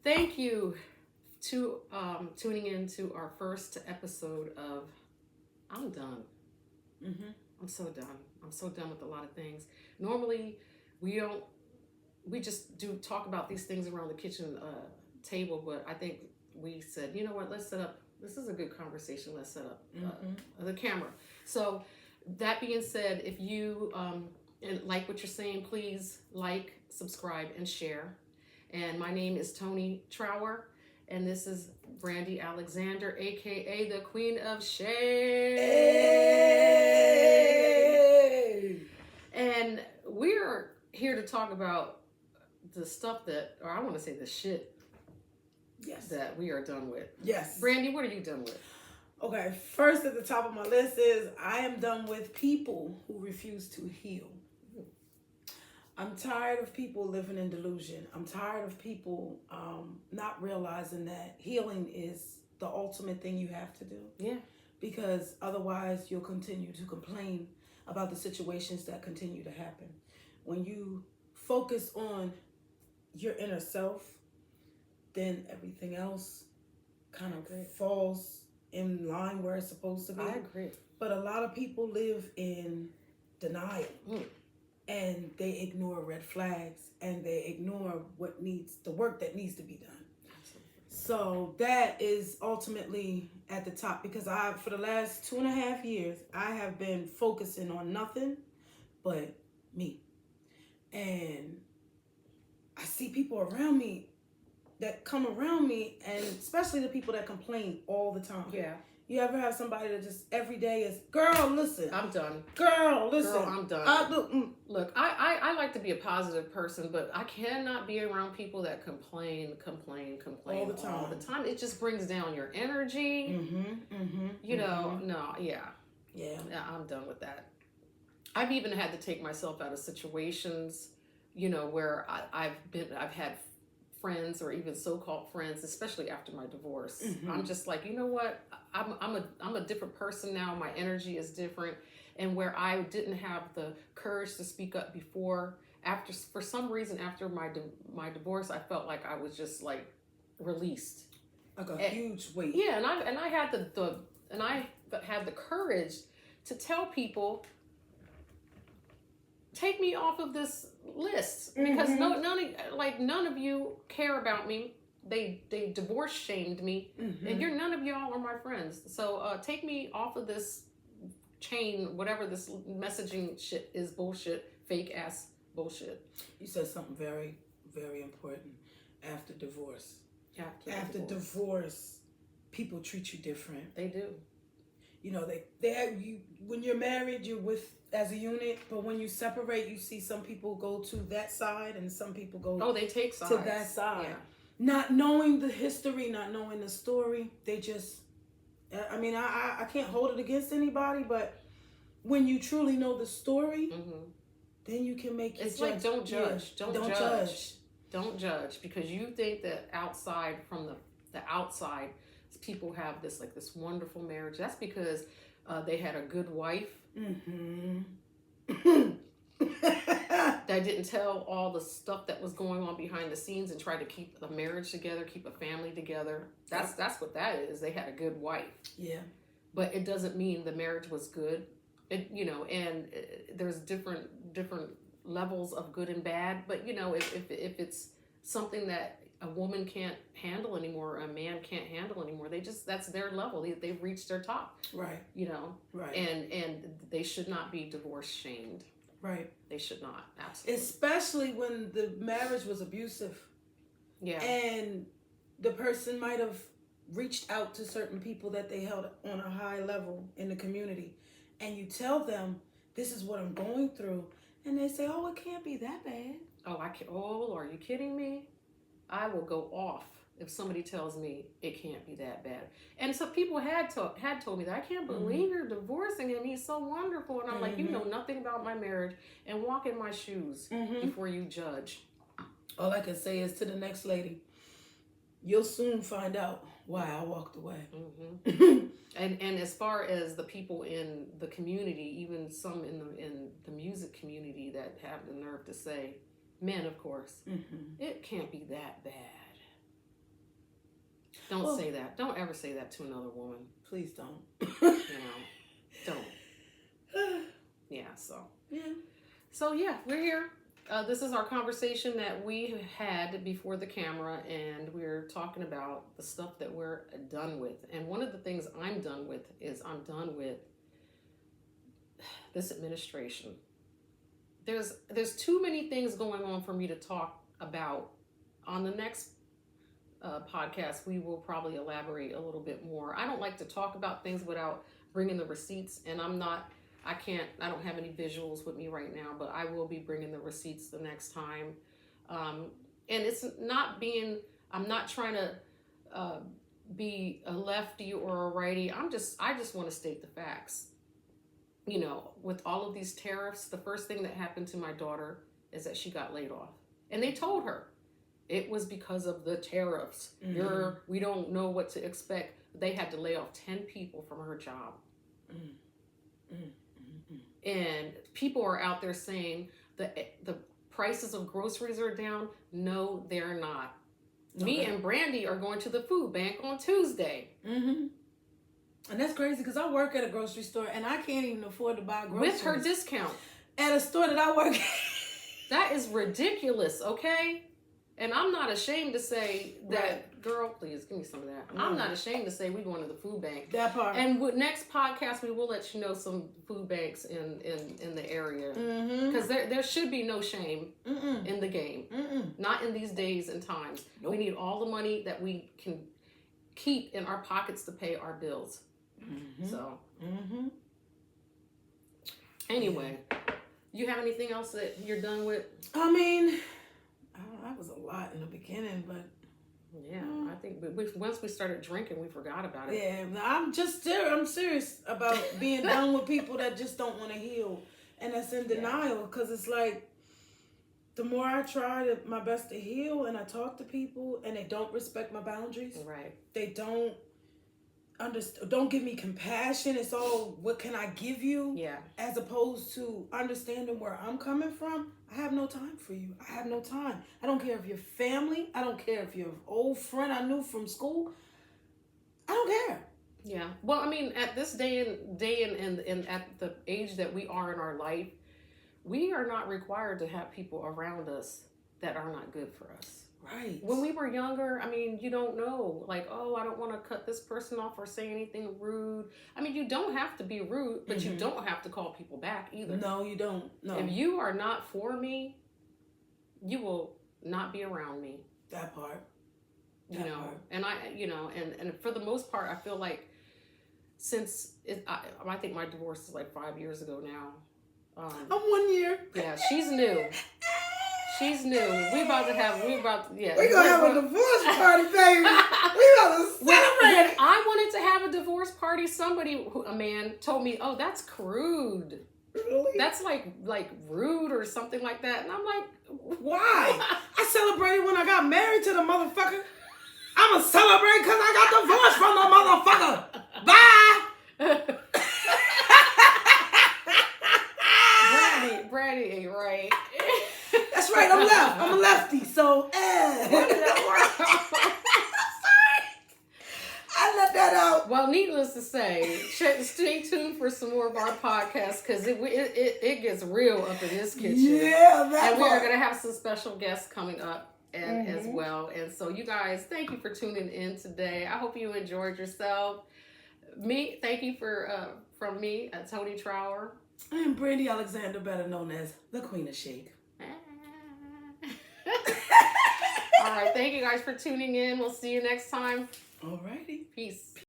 Thank you to tuning in to our first episode of I'm Done. Mm-hmm. I'm so done. I'm so done with a lot of things. Normally, we don't. We just do talk about these things around the kitchen table, but I think we said, you know what? Let's set up. This is a good conversation. Let's set up the camera. So, that being said, if you like what you're saying, please like, subscribe, and share. And my name is Toni Trower, and this is Brandi Alexander, aka the Queen of Shade. Hey! And we're here to talk about the stuff that, or I want to say the shit Yes. that we are done with. Yes. Brandi, what are you done with? Okay, first at the top of my list is I am done with people who refuse to heal. I'm tired of people living in delusion. I'm tired of people not realizing that healing is the ultimate thing you have to do. Yeah. Because otherwise you'll continue to complain about the situations that continue to happen. When you focus on your inner self, then everything else kind of falls in line where it's supposed to be. I agree. But a lot of people live in denial. And they ignore red flags and they ignore the work that needs to be done. Absolutely. So that is ultimately at the top because for the last 2.5 years, I have been focusing on nothing but me. And I see people around me that come around me, and especially the people that complain all the time. Yeah. You ever have somebody that just every day is, girl, listen. I'm done. Girl, listen. Girl, I'm done. Look, I like to be a positive person, but I cannot be around people that complain all the time. All the time. It just brings down your energy. You know, no, yeah. Yeah. I'm done with that. I've even had to take myself out of situations, you know, where I've had friends or even so-called friends, especially after my divorce. I'm just like, you know what? I'm a different person now. My energy is different. And where I didn't have the courage to speak up before, for some reason, after my divorce, I felt like I was just like released. Like a huge weight. Yeah, and I had the courage to tell people, take me off of this list because none of you care about me. They divorce shamed me, and none of y'all are my friends. So take me off of this chain, whatever this messaging shit is, bullshit, fake ass bullshit. You said something very, very important. After divorce, after divorce, people treat you different. They do. You know, they have you when you're married, you're with as a unit, but when you separate, you see some people go to that side and some people go they take sides to that side. Yeah. Not knowing the history, not knowing the story, they just I mean, I can't hold it against anybody, but when you truly know the story, then you can make your It's like don't judge. Yeah. Don't judge. Don't judge because you think that outside from the outside people have this wonderful marriage. That's because they had a good wife that didn't tell all the stuff that was going on behind the scenes and tried to keep the marriage together, keep a family together. That's what that is. They had a good wife. Yeah. But it doesn't mean the marriage was good. And there's different levels of good and bad. But if it's something that a woman can't handle anymore, a man can't handle anymore, that's their level. They've reached their top. Right. Right. And they should not be divorce shamed. Right. They should not. Absolutely. Especially when the marriage was abusive. Yeah. And the person might have reached out to certain people that they held on a high level in the community. And you tell them, this is what I'm going through. And they say, oh, it can't be that bad. Oh, are you kidding me? I will go off if somebody tells me it can't be that bad. And so people had told me that, I can't believe you're divorcing him. He's so wonderful. And I'm like, you know nothing about my marriage, and walk in my shoes before you judge. All I can say is to the next lady, you'll soon find out why I walked away. And as far as the people in the community, even some in the music community that have the nerve to say, men, of course, it can't be that bad. Don't say that. Don't ever say that to another woman. Please don't. Don't. Yeah, so. Yeah. So, yeah, we're here. This is our conversation that we had before the camera, and we're talking about the stuff that we're done with. And one of the things I'm done with is I'm done with this administration. There's too many things going on for me to talk about. On the next podcast, we will probably elaborate a little bit more. I don't like to talk about things without bringing the receipts, and I don't have any visuals with me right now, but I will be bringing the receipts the next time. And it's not I'm not trying to be a lefty or a righty. I just want to state the facts. You know, with all of these tariffs, the first thing that happened to my daughter is that she got laid off. And they told her it was because of the tariffs. Mm-hmm. We don't know what to expect. They had to lay off 10 people from her job. And people are out there saying that the prices of groceries are down. No, they're not. Okay. Me and Brandi are going to the food bank on Tuesday. Mm-hmm. And that's crazy because I work at a grocery store and I can't even afford to buy groceries. With her discount. At a store that I work at. That is ridiculous, okay? And I'm not ashamed to say that, right. Girl, please give me some of that. I'm not ashamed to say we're going to the food bank. That part. And with next podcast, we will let you know some food banks in the area. Because there should be no shame in the game. Not in these days and times. Nope. We need all the money that we can keep in our pockets to pay our bills. So, anyway, you have anything else that you're done with? I mean, that was a lot in the beginning, but yeah, I think once we started drinking, we forgot about it. Yeah, I'm serious about being done with people that just don't want to heal, and that's in denial. Because it's like, the more I try my best to heal, and I talk to people, and they don't respect my boundaries. Right. They don't don't give me compassion. It's all, what can I give you? Yeah. As opposed to understanding where I'm coming from. I have no time for you. I have no time. I don't care if you're family. I don't care if you're an old friend I knew from school. I don't care. Yeah. Well, I mean, at this day and at the age that we are in our life, we are not required to have people around us that are not good for us. Right. When we were younger, I mean, you don't know. Like, oh, I don't want to cut this person off or say anything rude. I mean, you don't have to be rude, but you don't have to call people back either. No, you don't. No. If you are not for me, you will not be around me. That part. You know, part. And and for the most part, I feel like since I think my divorce is like 5 years ago now. I'm 1 year. Yeah, she's new. She's new. We're gonna have a divorce party, baby. We about to celebrate. When I wanted to have a divorce party, a man told me, "Oh, that's crude. Really? That's like rude or something like that." And I'm like, "Why?" I celebrated when I got married to the motherfucker. I'ma celebrate because I got divorced from the motherfucker. Bye. Brandi ain't right. That's right, I'm a lefty, so I let that out. Well, needless to say, stay tuned for some more of our podcasts because it gets real up in this kitchen. Yeah, and we are going to have some special guests coming up as well. And so you guys, thank you for tuning in today. I hope you enjoyed yourself. Thank you from me, Toni Trower. I am Brandi Alexander, better known as the Queen of Shake. All right, thank you guys for tuning in. We'll see you next time. Alrighty. Peace.